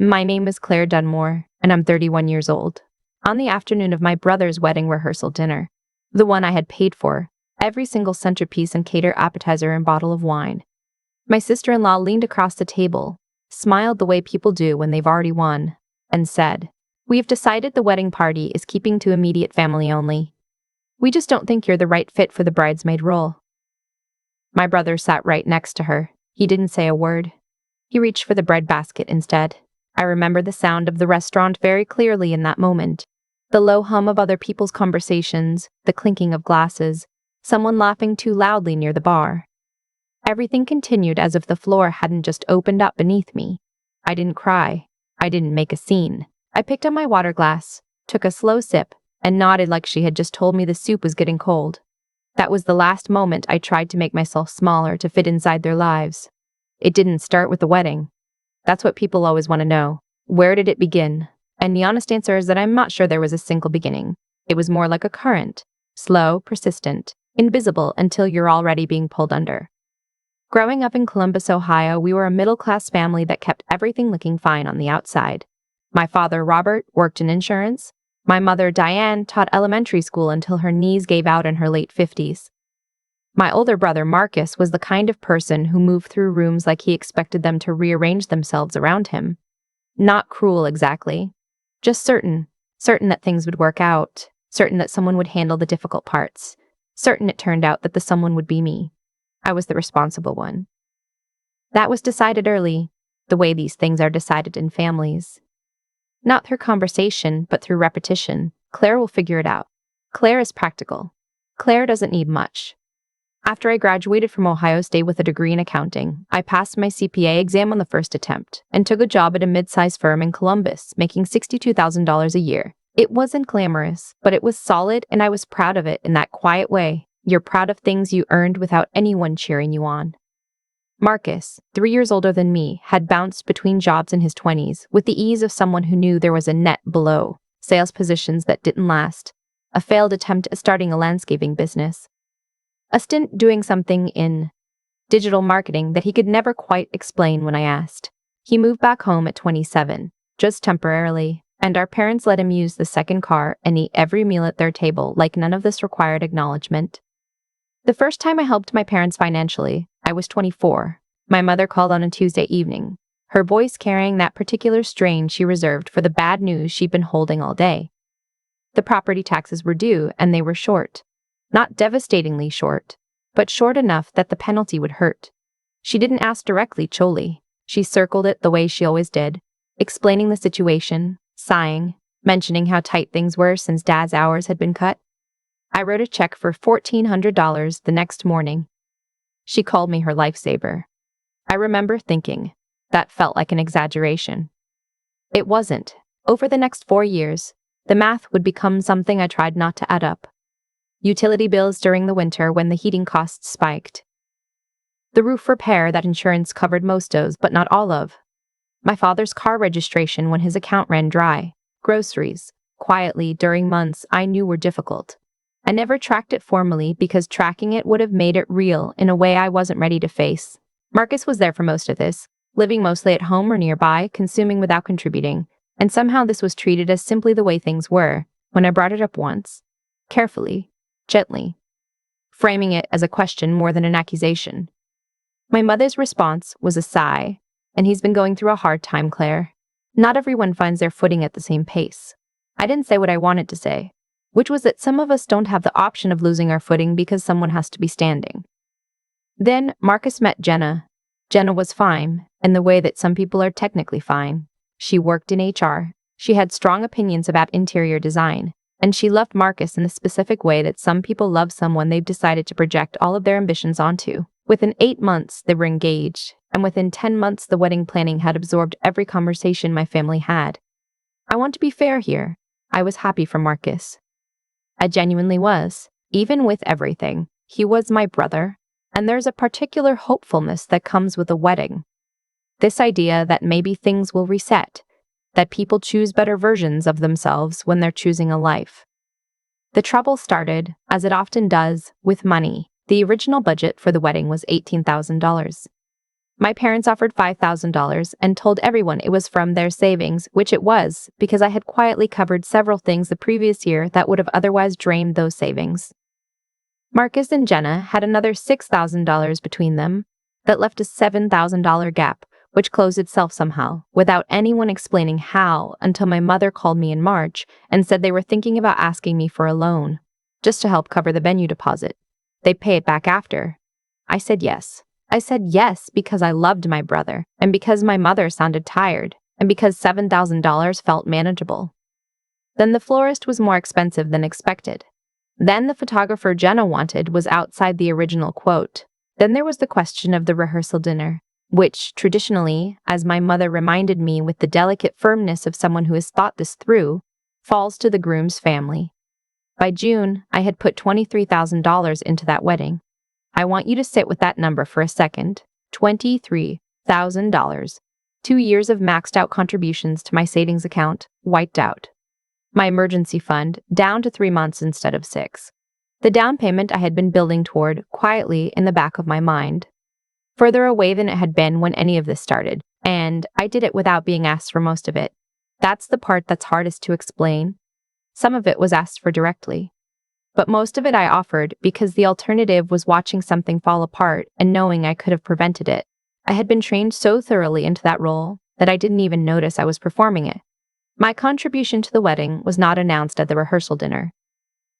My name is Claire Dunmore, and I'm 31 years old. On the afternoon of my brother's wedding rehearsal dinner, the one I had paid for, every single centerpiece and cater appetizer and bottle of wine, my sister-in-law leaned across the table, smiled the way people do when they've already won, and said, "We've decided the wedding party is keeping to immediate family only. We just don't think you're the right fit for the bridesmaid role." My brother sat right next to her. He didn't say a word. He reached for the bread basket instead. I remember the sound of the restaurant very clearly in that moment. The low hum of other people's conversations, the clinking of glasses, someone laughing too loudly near the bar. Everything continued as if the floor hadn't just opened up beneath me. I didn't cry. I didn't make a scene. I picked up my water glass, took a slow sip, and nodded like she had just told me the soup was getting cold. That was the last moment I tried to make myself smaller to fit inside their lives. It didn't start with the wedding. That's what people always want to know. Where did it begin? And the honest answer is that I'm not sure there was a single beginning. It was more like a current. Slow, persistent, invisible until you're already being pulled under. Growing up in Columbus, Ohio, we were a middle-class family that kept everything looking fine on the outside. My father, Robert, worked in insurance. My mother, Diane, taught elementary school until her knees gave out in her late 50s. My older brother, Marcus, was the kind of person who moved through rooms like he expected them to rearrange themselves around him. Not cruel exactly, just certain that things would work out, certain that someone would handle the difficult parts, certain it turned out that the someone would be me. I was the responsible one. That was decided early, the way these things are decided in families. Not through conversation, but through repetition. Claire will figure it out. Claire is practical. Claire doesn't need much. After I graduated from Ohio State with a degree in accounting, I passed my CPA exam on the first attempt and took a job at a mid-sized firm in Columbus, making $62,000 a year. It wasn't glamorous, but it was solid, and I was proud of it in that quiet way. You're proud of things you earned without anyone cheering you on. Marcus, 3 years older than me, had bounced between jobs in his 20s with the ease of someone who knew there was a net below, sales positions that didn't last, a failed attempt at starting a landscaping business, a stint doing something in digital marketing that he could never quite explain when I asked. He moved back home at 27, just temporarily, and our parents let him use the second car and eat every meal at their table like none of this required acknowledgement. The first time I helped my parents financially, I was 24. My mother called on a Tuesday evening, her voice carrying that particular strain she reserved for the bad news she'd been holding all day. The property taxes were due, and they were short. Not devastatingly short, but short enough that the penalty would hurt. She didn't ask directly, Choli. She circled it the way she always did, explaining the situation, sighing, mentioning how tight things were since Dad's hours had been cut. I wrote a check for $1,400 the next morning. She called me her lifesaver. I remember thinking, that felt like an exaggeration. It wasn't. Over the next 4 years, the math would become something I tried not to add up. Utility bills during the winter when the heating costs spiked. The roof repair that insurance covered most of, but not all of. My father's car registration when his account ran dry. Groceries, quietly during months I knew were difficult. I never tracked it formally because tracking it would have made it real in a way I wasn't ready to face. Marcus was there for most of this, living mostly at home or nearby, consuming without contributing, and somehow this was treated as simply the way things were when I brought it up once, carefully, gently, framing it as a question more than an accusation. My mother's response was a sigh, and he's been going through a hard time, Claire. Not everyone finds their footing at the same pace. I didn't say what I wanted to say, which was that some of us don't have the option of losing our footing because someone has to be standing. Then Marcus met Jenna. Jenna was fine, in the way that some people are technically fine. She worked in HR. She had strong opinions about interior design, and she loved Marcus in the specific way that some people love someone they've decided to project all of their ambitions onto. Within 8 months, they were engaged, and within 10 months, the wedding planning had absorbed every conversation my family had. I want to be fair here. I was happy for Marcus. I genuinely was. Even with everything, he was my brother, and there's a particular hopefulness that comes with a wedding. This idea that maybe things will reset, that people choose better versions of themselves when they're choosing a life. The trouble started, as it often does, with money. The original budget for the wedding was $18,000. My parents offered $5,000 and told everyone it was from their savings, which it was, because I had quietly covered several things the previous year that would have otherwise drained those savings. Marcus and Jenna had another $6,000 between them. That left a $7,000 gap, which closed itself somehow, without anyone explaining how, until my mother called me in March and said they were thinking about asking me for a loan, just to help cover the venue deposit. They'd pay it back after. I said yes. I said yes because I loved my brother, and because my mother sounded tired, and because $7,000 felt manageable. Then the florist was more expensive than expected. Then the photographer Jenna wanted was outside the original quote. Then there was the question of the rehearsal dinner, which, traditionally, as my mother reminded me with the delicate firmness of someone who has thought this through, falls to the groom's family. By June, I had put $23,000 into that wedding. I want you to sit with that number for a second. $23,000. 2 years of maxed out contributions to my savings account, wiped out. My emergency fund, down to 3 months instead of 6. The down payment I had been building toward, quietly in the back of my mind. Further away than it had been when any of this started, and I did it without being asked for most of it. That's the part that's hardest to explain. Some of it was asked for directly. But most of it I offered because the alternative was watching something fall apart and knowing I could have prevented it. I had been trained so thoroughly into that role that I didn't even notice I was performing it. My contribution to the wedding was not announced at the rehearsal dinner.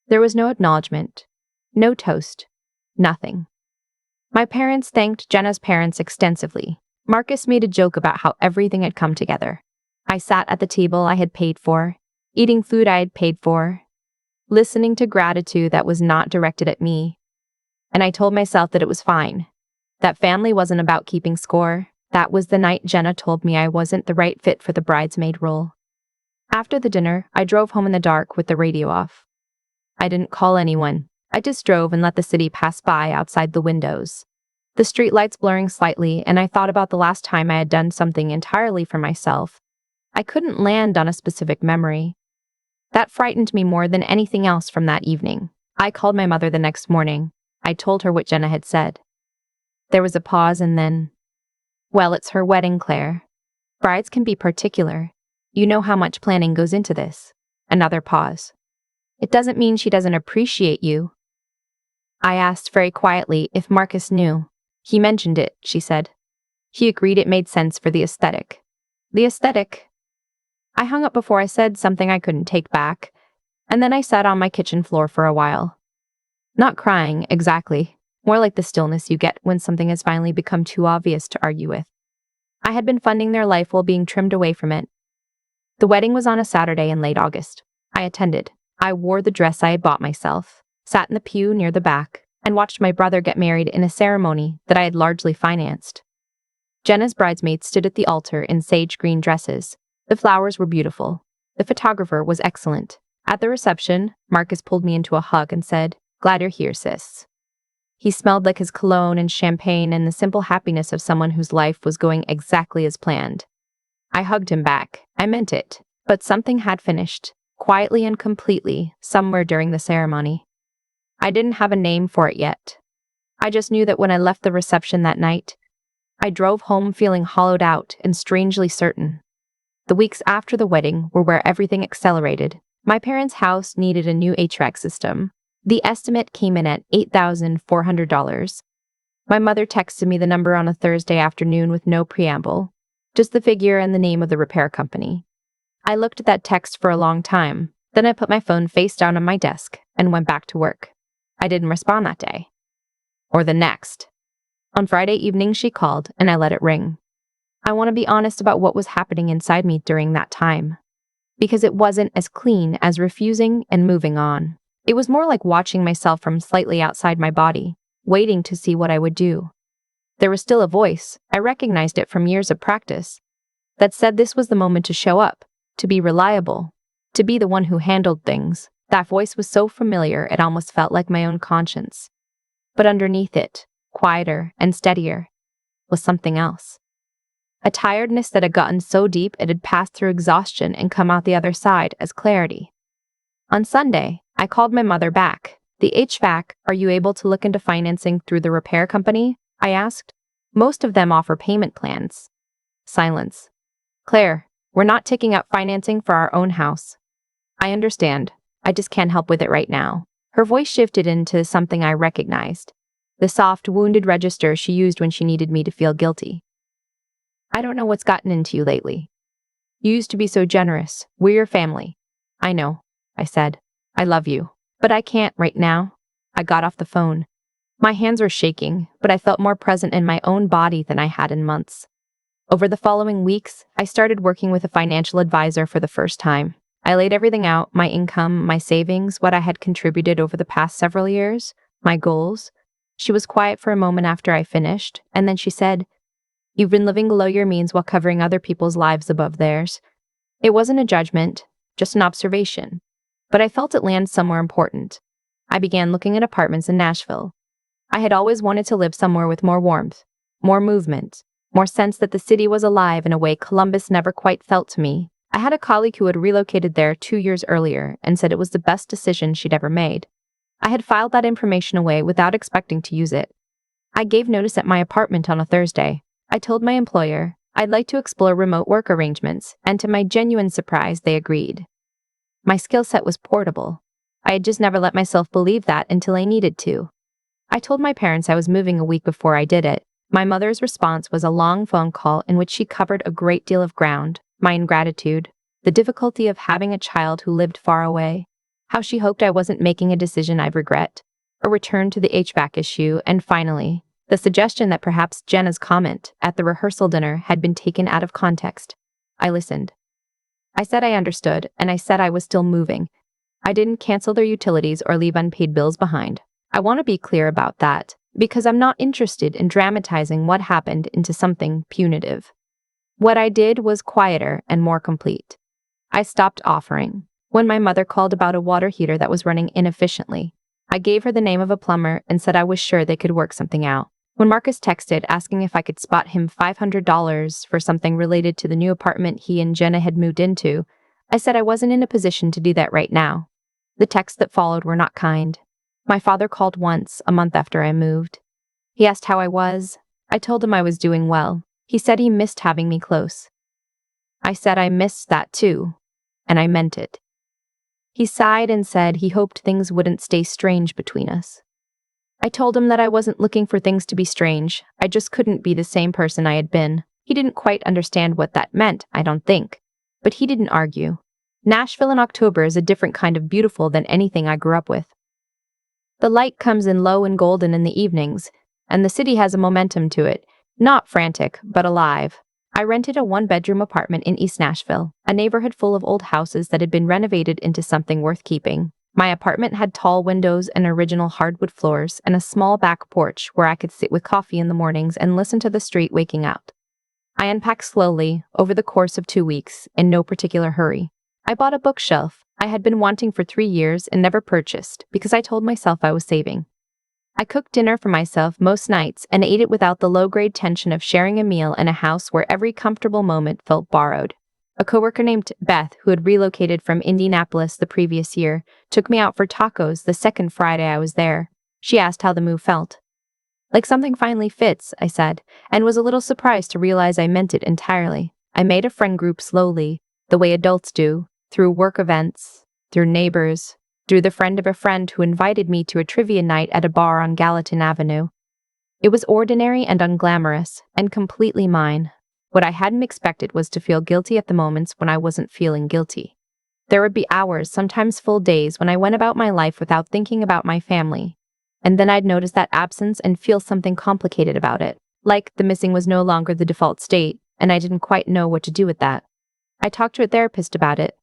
There was no acknowledgement, no toast, nothing. My parents thanked Jenna's parents extensively. Marcus made a joke about how everything had come together. I sat at the table I had paid for, eating food I had paid for, listening to gratitude that was not directed at me. And I told myself that it was fine. That family wasn't about keeping score. That was the night Jenna told me I wasn't the right fit for the bridesmaid role. After the dinner, I drove home in the dark with the radio off. I didn't call anyone. I just drove and let the city pass by outside the windows. The streetlights blurring slightly, and I thought about the last time I had done something entirely for myself. I couldn't land on a specific memory. That frightened me more than anything else from that evening. I called my mother the next morning. I told her what Jenna had said. There was a pause and then, "Well, it's her wedding, Claire. Brides can be particular. You know how much planning goes into this." Another pause. "It doesn't mean she doesn't appreciate you." I asked very quietly if Marcus knew. "He mentioned it," she said. "He agreed it made sense for the aesthetic." The aesthetic. I hung up before I said something I couldn't take back, and then I sat on my kitchen floor for a while. Not crying, exactly. More like the stillness you get when something has finally become too obvious to argue with. I had been funding their life while being trimmed away from it. The wedding was on a Saturday in late August. I attended. I wore the dress I had bought myself, sat in the pew near the back, and watched my brother get married in a ceremony that I had largely financed. Jenna's bridesmaids stood at the altar in sage green dresses. The flowers were beautiful. The photographer was excellent. At the reception, Marcus pulled me into a hug and said, "Glad you're here, sis." He smelled like his cologne and champagne and the simple happiness of someone whose life was going exactly as planned. I hugged him back. I meant it. But something had finished, quietly and completely, somewhere during the ceremony. I didn't have a name for it yet. I just knew that when I left the reception that night, I drove home feeling hollowed out and strangely certain. The weeks after the wedding were where everything accelerated. My parents' house needed a new HVAC system. The estimate came in at $8,400. My mother texted me the number on a Thursday afternoon with no preamble, just the figure and the name of the repair company. I looked at that text for a long time. Then I put my phone face down on my desk and went back to work. I didn't respond that day. Or the next. On Friday evening, she called and I let it ring. I want to be honest about what was happening inside me during that time. Because it wasn't as clean as refusing and moving on. It was more like watching myself from slightly outside my body, waiting to see what I would do. There was still a voice, I recognized it from years of practice, that said this was the moment to show up, to be reliable, to be the one who handled things. That voice was so familiar it almost felt like my own conscience. But underneath it, quieter and steadier, was something else. A tiredness that had gotten so deep it had passed through exhaustion and come out the other side as clarity. On Sunday, I called my mother back. "The HVAC, are you able to look into financing through the repair company?" I asked. Most of them offer payment plans. Silence. Claire, we're not taking out financing for our own house. I understand. I just can't help with it right now. Her voice shifted into something I recognized. The soft, wounded register she used when she needed me to feel guilty. I don't know what's gotten into you lately. You used to be so generous. We're your family. I know, I said. I love you. But I can't right now. I got off the phone. My hands were shaking, but I felt more present in my own body than I had in months. Over the following weeks, I started working with a financial advisor for the first time. I laid everything out, my income, my savings, what I had contributed over the past several years, my goals. She was quiet for a moment after I finished, and then she said, "You've been living below your means while covering other people's lives above theirs." It wasn't a judgment, just an observation. But I felt it land somewhere important. I began looking at apartments in Nashville. I had always wanted to live somewhere with more warmth, more movement, more sense that the city was alive in a way Columbus never quite felt to me. I had a colleague who had relocated there 2 years earlier and said it was the best decision she'd ever made. I had filed that information away without expecting to use it. I gave notice at my apartment on a Thursday. I told my employer I'd like to explore remote work arrangements, and to my genuine surprise, they agreed. My skill set was portable. I had just never let myself believe that until I needed to. I told my parents I was moving a week before I did it. My mother's response was a long phone call in which she covered a great deal of ground: my ingratitude, the difficulty of having a child who lived far away, how she hoped I wasn't making a decision I'd regret, a return to the HVAC issue, and finally, the suggestion that perhaps Jenna's comment at the rehearsal dinner had been taken out of context. I listened. I said I understood, and I said I was still moving. I didn't cancel their utilities or leave unpaid bills behind. I want to be clear about that, because I'm not interested in dramatizing what happened into something punitive. What I did was quieter and more complete. I stopped offering. When my mother called about a water heater that was running inefficiently, I gave her the name of a plumber and said I was sure they could work something out. When Marcus texted asking if I could spot him $500 for something related to the new apartment he and Jenna had moved into, I said I wasn't in a position to do that right now. The texts that followed were not kind. My father called once, a month after I moved. He asked how I was. I told him I was doing well. He said he missed having me close. I said I missed that too, and I meant it. He sighed and said he hoped things wouldn't stay strange between us. I told him that I wasn't looking for things to be strange. I just couldn't be the same person I had been. He didn't quite understand what that meant, I don't think. But he didn't argue. Nashville in October is a different kind of beautiful than anything I grew up with. The light comes in low and golden in the evenings, and the city has a momentum to it, not frantic, but alive. I rented a one-bedroom apartment in East Nashville, a neighborhood full of old houses that had been renovated into something worth keeping. My apartment had tall windows and original hardwood floors and a small back porch where I could sit with coffee in the mornings and listen to the street waking up. I unpacked slowly, over the course of 2 weeks, in no particular hurry. I bought a bookshelf I had been wanting for 3 years and never purchased because I told myself I was saving. I cooked dinner for myself most nights and ate it without the low-grade tension of sharing a meal in a house where every comfortable moment felt borrowed. A coworker named Beth, who had relocated from Indianapolis the previous year, took me out for tacos the second Friday I was there. She asked how the move felt. Like something finally fits, I said, and was a little surprised to realize I meant it entirely. I made a friend group slowly, the way adults do, through work events, through neighbors, through the friend of a friend who invited me to a trivia night at a bar on Gallatin Avenue. It was ordinary and unglamorous, and completely mine. What I hadn't expected was to feel guilty at the moments when I wasn't feeling guilty. There would be hours, sometimes full days, when I went about my life without thinking about my family. And then I'd notice that absence and feel something complicated about it. Like the missing was no longer the default state, and I didn't quite know what to do with that. I talked to a therapist about it.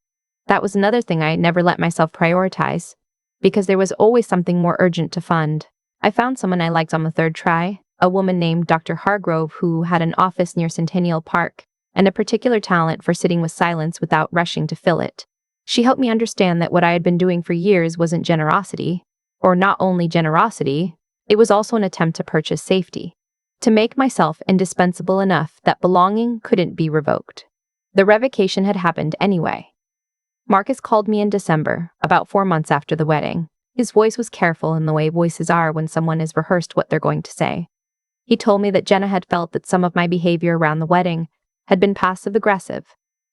That was another thing I never let myself prioritize, because there was always something more urgent to fund. I found someone I liked on the third try, a woman named Dr. Hargrove who had an office near Centennial Park, and a particular talent for sitting with silence without rushing to fill it. She helped me understand that what I had been doing for years wasn't generosity, or not only generosity, it was also an attempt to purchase safety, to make myself indispensable enough that belonging couldn't be revoked. The revocation had happened anyway. Marcus called me in December, about 4 months after the wedding. His voice was careful in the way voices are when someone has rehearsed what they're going to say. He told me that Jenna had felt that some of my behavior around the wedding had been passive-aggressive,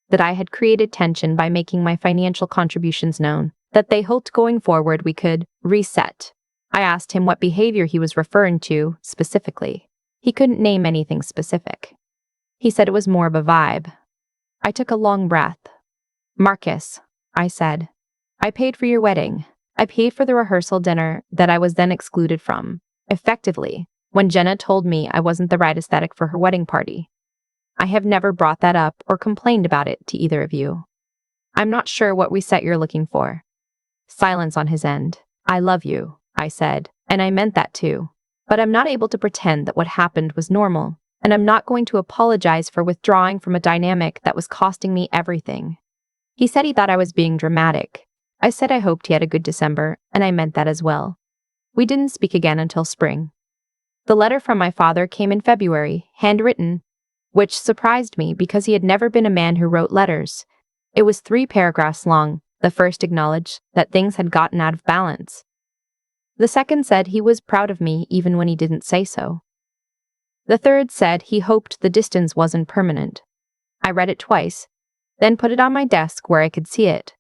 that I had created tension by making my financial contributions known, that they hoped going forward we could reset. I asked him what behavior he was referring to specifically. He couldn't name anything specific. He said it was more of a vibe. I took a long breath. "Marcus," I said, "I paid for your wedding. I paid for the rehearsal dinner that I was then excluded from. Effectively, when Jenna told me I wasn't the right aesthetic for her wedding party. I have never brought that up or complained about it to either of you. I'm not sure what reset you're looking for." Silence on his end. "I love you," I said, "and I meant that too. But I'm not able to pretend that what happened was normal, and I'm not going to apologize for withdrawing from a dynamic that was costing me everything." He said he thought I was being dramatic. I said I hoped he had a good December, and I meant that as well. We didn't speak again until spring. The letter from my father came in February, handwritten, which surprised me because he had never been a man who wrote letters. It was 3 paragraphs long. The first acknowledged that things had gotten out of balance. The second said he was proud of me even when he didn't say so. The third said he hoped the distance wasn't permanent. I read it twice, then put it on my desk where I could see it.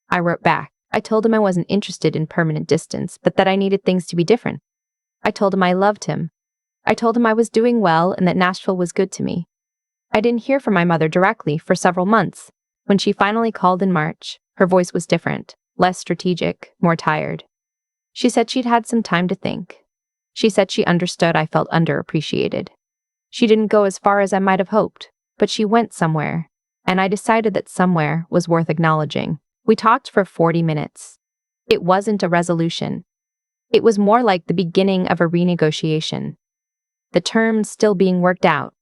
I wrote back. I told him I wasn't interested in permanent distance, but that I needed things to be different. I told him I loved him. I told him I was doing well and that Nashville was good to me. I didn't hear from my mother directly for several months. When she finally called in March, her voice was different, less strategic, more tired. She said she'd had some time to think. She said she understood I felt underappreciated. She didn't go as far as I might have hoped, but she went somewhere, and I decided that somewhere was worth acknowledging. We talked for 40 minutes. It wasn't a resolution. It was more like the beginning of a renegotiation. The terms still being worked out.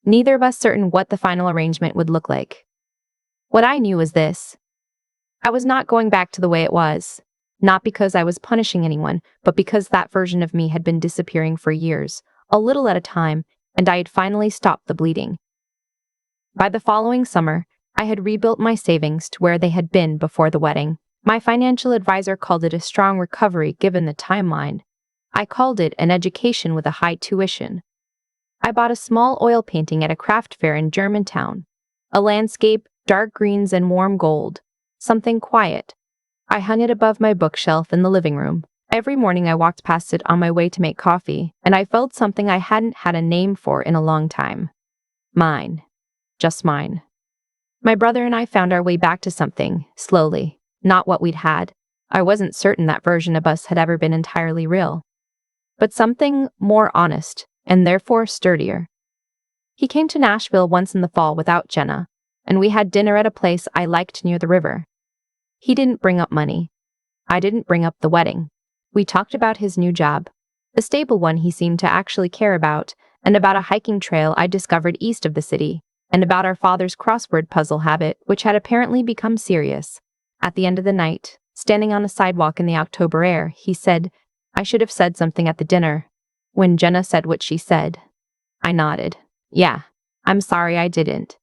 Neither of us certain what the final arrangement would look like. What I knew was this. I was not going back to the way it was. Not because I was punishing anyone, but because that version of me had been disappearing for years, a little at a time, and I had finally stopped the bleeding. By the following summer, I had rebuilt my savings to where they had been before the wedding. My financial advisor called it a strong recovery given the timeline. I called it an education with a high tuition. I bought a small oil painting at a craft fair in Germantown. A landscape, dark greens and warm gold. Something quiet. I hung it above my bookshelf in the living room. Every morning I walked past it on my way to make coffee, and I felt something I hadn't had a name for in a long time. Mine. Just mine. My brother and I found our way back to something, slowly, not what we'd had. I wasn't certain that version of us had ever been entirely real. But something more honest, and therefore sturdier. He came to Nashville once in the fall without Jenna, and we had dinner at a place I liked near the river. He didn't bring up money. I didn't bring up the wedding. We talked about his new job, a stable one he seemed to actually care about, and about a hiking trail I discovered east of the city, and about our father's crossword puzzle habit, which had apparently become serious. At the end of the night, standing on a sidewalk in the October air, he said, "I should have said something at the dinner." When Jenna said what she said, I nodded. "Yeah, I'm sorry I didn't."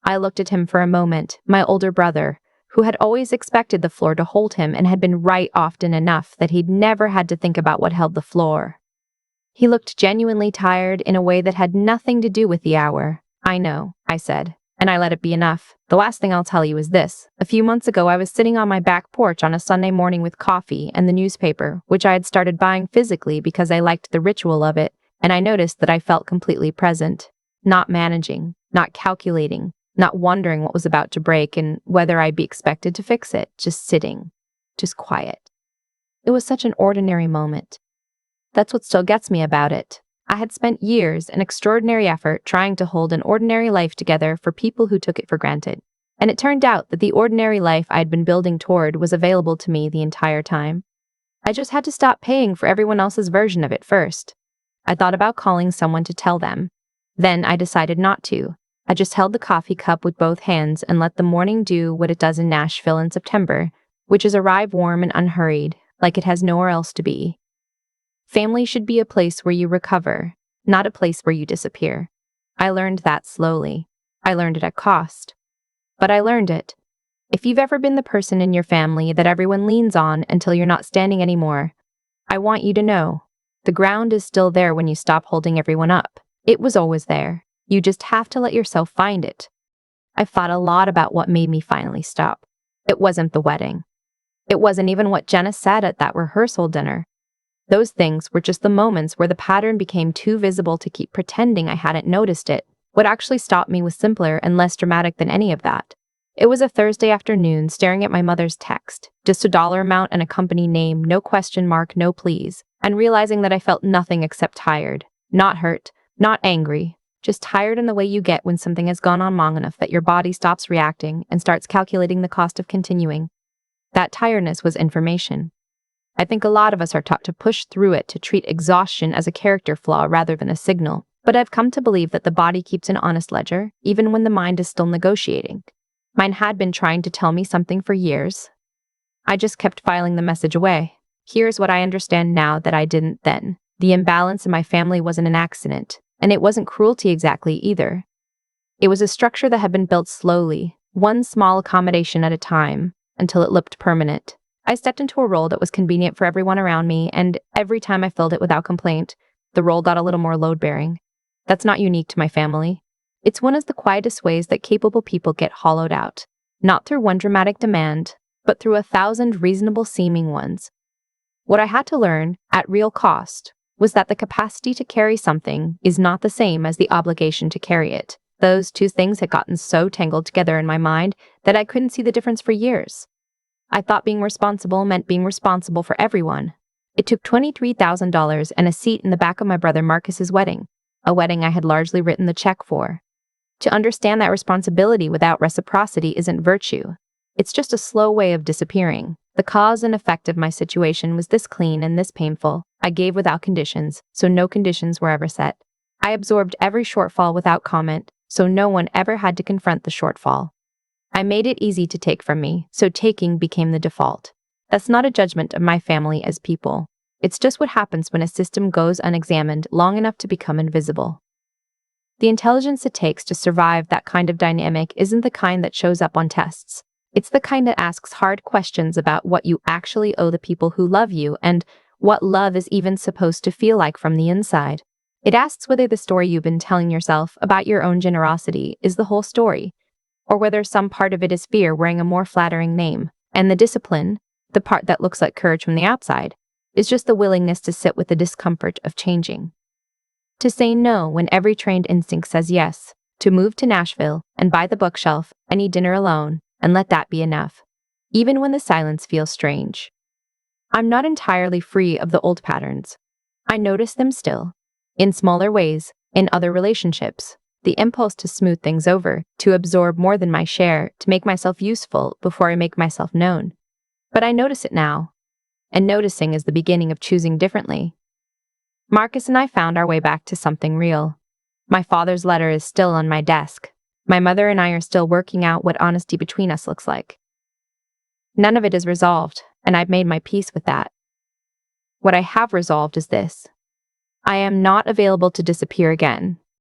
I looked at him for a moment, my older brother, who had always expected the floor to hold him and had been right often enough that he'd never had to think about what held the floor. He looked genuinely tired in a way that had nothing to do with the hour. "I know," I said, and I let it be enough. "The last thing I'll tell you is this. A few months ago I was sitting on my back porch on a Sunday morning with coffee and the newspaper, which I had started buying physically because I liked the ritual of it, and I noticed that I felt completely present. Not managing, not calculating, not wondering what was about to break and whether I'd be expected to fix it, just sitting, just quiet. It was such an ordinary moment. That's what still gets me about it. I had spent years and extraordinary effort trying to hold an ordinary life together for people who took it for granted. And it turned out that the ordinary life I'd been building toward was available to me the entire time. I just had to stop paying for everyone else's version of it first. I thought about calling someone to tell them. Then I decided not to. I just held the coffee cup with both hands and let the morning do what it does in Nashville in September, which is arrive warm and unhurried, like it has nowhere else to be. Family should be a place where you recover, not a place where you disappear. I learned that slowly. I learned it at cost. But I learned it. If you've ever been the person in your family that everyone leans on until you're not standing anymore, I want you to know, The ground is still there when you stop holding everyone up. It was always there. You just have to let yourself find it. I thought a lot about what made me finally stop. It wasn't the wedding. It wasn't even what Jenna said at that rehearsal dinner. Those things were just the moments where the pattern became too visible to keep pretending I hadn't noticed it. What actually stopped me was simpler and less dramatic than any of that. It was a Thursday afternoon, staring at my mother's text, just a dollar amount and a company name, no question mark, no please, and realizing that I felt nothing except tired. Not hurt, not angry, just tired in the way you get when something has gone on long enough that your body stops reacting and starts calculating the cost of continuing. That tiredness was information. I think a lot of us are taught to push through it, to treat exhaustion as a character flaw rather than a signal. But I've come to believe that the body keeps an honest ledger, even when the mind is still negotiating. Mine had been trying to tell me something for years. I just kept filing the message away. Here's what I understand now that I didn't then. The imbalance in my family wasn't an accident, and it wasn't cruelty exactly either. It was a structure that had been built slowly, one small accommodation at a time, until it looked permanent. I stepped into a role that was convenient for everyone around me, and every time I filled it without complaint, the role got a little more load-bearing. That's not unique to my family. It's one of the quietest ways that capable people get hollowed out, not through one dramatic demand, but through 1,000 reasonable-seeming ones. What I had to learn, at real cost, was that the capacity to carry something is not the same as the obligation to carry it. Those two things had gotten so tangled together in my mind that I couldn't see the difference for years. I thought being responsible meant being responsible for everyone. It took $23,000 and a seat in the back of my brother Marcus's wedding, a wedding I had largely written the check for. To understand that responsibility without reciprocity isn't virtue. It's just a slow way of disappearing. The cause and effect of my situation was this clean and this painful. I gave without conditions, so no conditions were ever set. I absorbed every shortfall without comment, so no one ever had to confront the shortfall. I made it easy to take from me, so taking became the default. That's not a judgment of my family as people. It's just what happens when a system goes unexamined long enough to become invisible. The intelligence it takes to survive that kind of dynamic isn't the kind that shows up on tests. It's the kind that asks hard questions about what you actually owe the people who love you and what love is even supposed to feel like from the inside. It asks whether the story you've been telling yourself about your own generosity is the whole story, or whether some part of it is fear wearing a more flattering name, and the discipline, the part that looks like courage from the outside, is just the willingness to sit with the discomfort of changing. To say no when every trained instinct says yes, to move to Nashville and buy the bookshelf and eat dinner alone, and let that be enough, even when the silence feels strange. I'm not entirely free of the old patterns. I notice them still, in smaller ways, in other relationships. The impulse to smooth things over, to absorb more than my share, to make myself useful before I make myself known. But I notice it now, and noticing is the beginning of choosing differently. Marcus and I found our way back to something real. My father's letter is still on my desk. My mother and I are still working out what honesty between us looks like. None of it is resolved, and I've made my peace with that. What I have resolved is this. I am not available to disappear again.